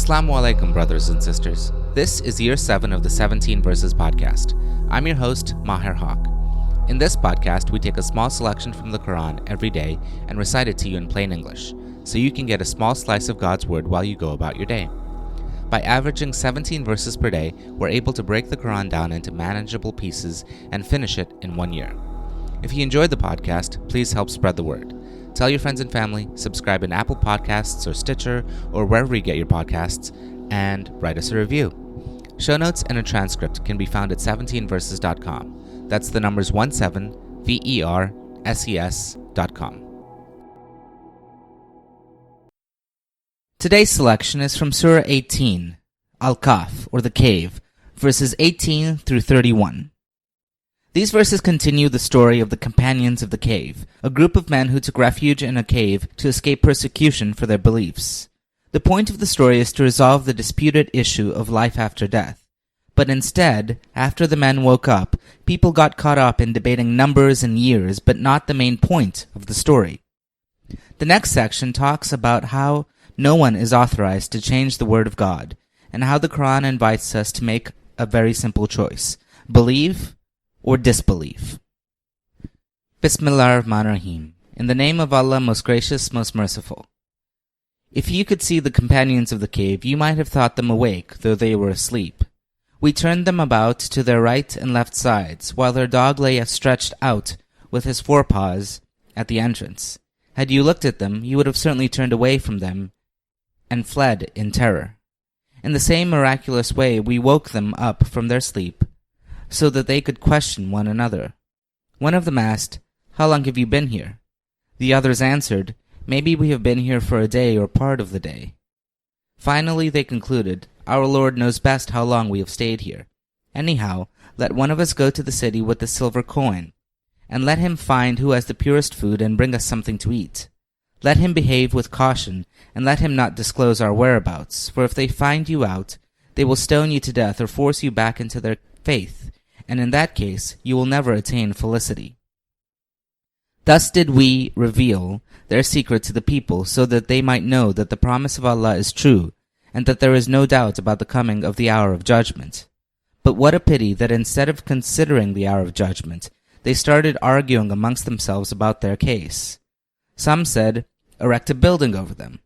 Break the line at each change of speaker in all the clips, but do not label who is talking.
Assalamu alaikum, brothers and sisters. This is year 7 of the 17 Verses podcast. I'm your host, Maher Haq. In this podcast, we take a small selection from the Quran every day and recite it to you in plain English, so you can get a small slice of God's word while you go about your day. By averaging 17 verses per day, we're able to break the Quran down into manageable pieces and finish it in 1 year. If you enjoyed the podcast, please help spread the word. Tell your friends and family, subscribe in Apple Podcasts or Stitcher or wherever you get your podcasts, and write us a review. Show notes and a transcript can be found at 17verses.com. That's the numbers 17verses.com. Today's selection is from Surah 18, Al-Kahf, or the Cave, verses 18 through 31. These verses continue the story of the Companions of the Cave, a group of men who took refuge in a cave to escape persecution for their beliefs. The point of the story is to resolve the disputed issue of life after death. But instead, after the men woke up, people got caught up in debating numbers and years, but not the main point of the story. The next section talks about how no one is authorized to change the word of God, and how the Quran invites us to make a very simple choice: believe or disbelief. Bismillah ar-Rahman ar-Rahim. In the name of Allah, most gracious, most merciful. If you could see the companions of the cave, you might have thought them awake, though they were asleep. We turned them about to their right and left sides, while their dog lay stretched out with his forepaws at the entrance. Had you looked at them, you would have certainly turned away from them and fled in terror. In the same miraculous way, we woke them up from their sleep, so that they could question one another. One of them asked, "How long have you been here?" The others answered, "Maybe we have been here for a day or part of the day." Finally they concluded, "Our Lord knows best how long we have stayed here. Anyhow, let one of us go to the city with the silver coin, and let him find who has the purest food and bring us something to eat. Let him behave with caution, and let him not disclose our whereabouts, for if they find you out, they will stone you to death or force you back into their faith, and in that case you will never attain felicity." Thus did we reveal their secret to the people, so that they might know that the promise of Allah is true, and that there is no doubt about the coming of the hour of judgment. But what a pity that instead of considering the hour of judgment, they started arguing amongst themselves about their case. Some said, "Erect a building over them.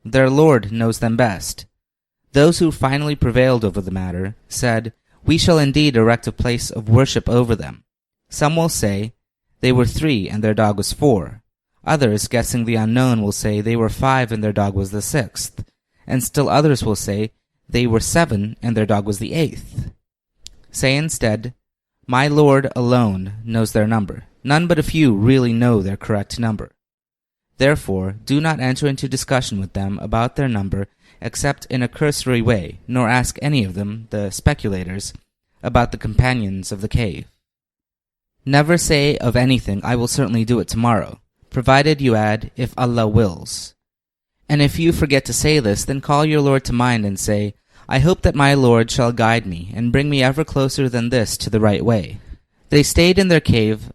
Their Lord knows them best." Those who finally prevailed over the matter said, "We shall indeed erect a place of worship over them." Some will say, "They were 3 and their dog was 4. Others, guessing the unknown, will say they were 5 and their dog was the 6th. And still others will say they were 7 and their dog was the 8th. Say instead, "My Lord alone knows their number. None but a few really know their correct number. Therefore, do not enter into discussion with them about their number except in a cursory way, nor ask any of them, the speculators, about the companions of the cave. Never say of anything, 'I will certainly do it tomorrow,' provided you add, 'if Allah wills.' And if you forget to say this, then call your Lord to mind and say, 'I hope that my Lord shall guide me and bring me ever closer than this to the right way.'" They stayed in their cave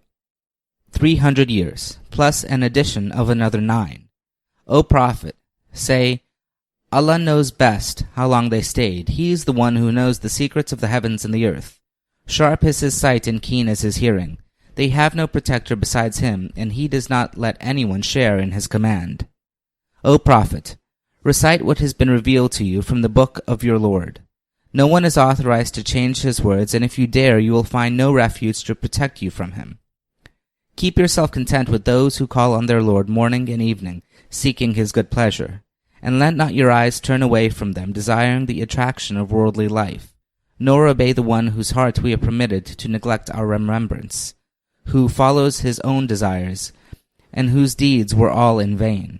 300 years, plus an addition of another 9. O Prophet, say, "Allah knows best how long they stayed. He is the one who knows the secrets of the heavens and the earth. Sharp is his sight and keen is his hearing. They have no protector besides him, and he does not let anyone share in his command. O Prophet, recite what has been revealed to you from the book of your Lord. No one is authorized to change his words, and if you dare, you will find no refuge to protect you from him. Keep yourself content with those who call on their Lord morning and evening, seeking his good pleasure. And let not your eyes turn away from them, desiring the attraction of worldly life, nor obey the one whose heart we have permitted to neglect our remembrance, who follows his own desires, and whose deeds were all in vain.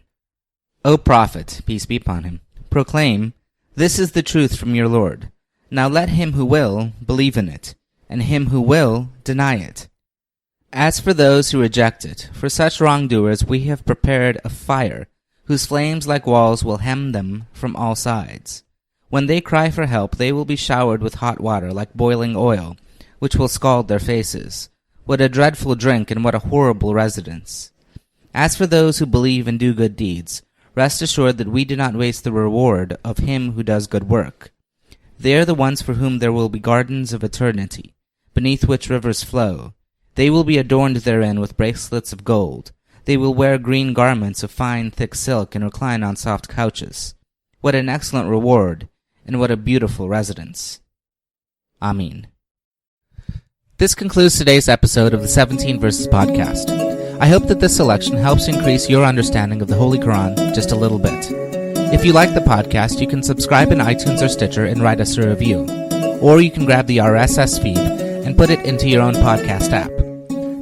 O Prophet, peace be upon him, proclaim, 'This is the truth from your Lord.' Now let him who will believe in it, and him who will deny it. As for those who reject it, for such wrongdoers we have prepared a fire, whose flames like walls will hem them from all sides. When they cry for help, they will be showered with hot water like boiling oil, which will scald their faces. What a dreadful drink and what a horrible residence! As for those who believe and do good deeds, Rest assured that we do not waste the reward of him who does good work. They are the ones for whom there will be gardens of eternity, beneath which rivers flow. They will be adorned therein with bracelets of gold. They will wear green garments of fine, thick silk and recline on soft couches. What an excellent reward, and what a beautiful residence. Amen. This concludes today's episode of the 17 Verses Podcast. I hope that this selection helps increase your understanding of the Holy Quran just a little bit. If you like the podcast, you can subscribe in iTunes or Stitcher and write us a review. Or you can grab the RSS feed and put it into your own podcast app.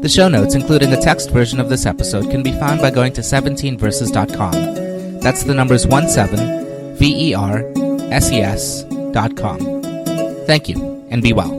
The show notes, including a text version of this episode, can be found by going to 17verses.com. That's the numbers 17, VERSES.com. Thank you, and be well.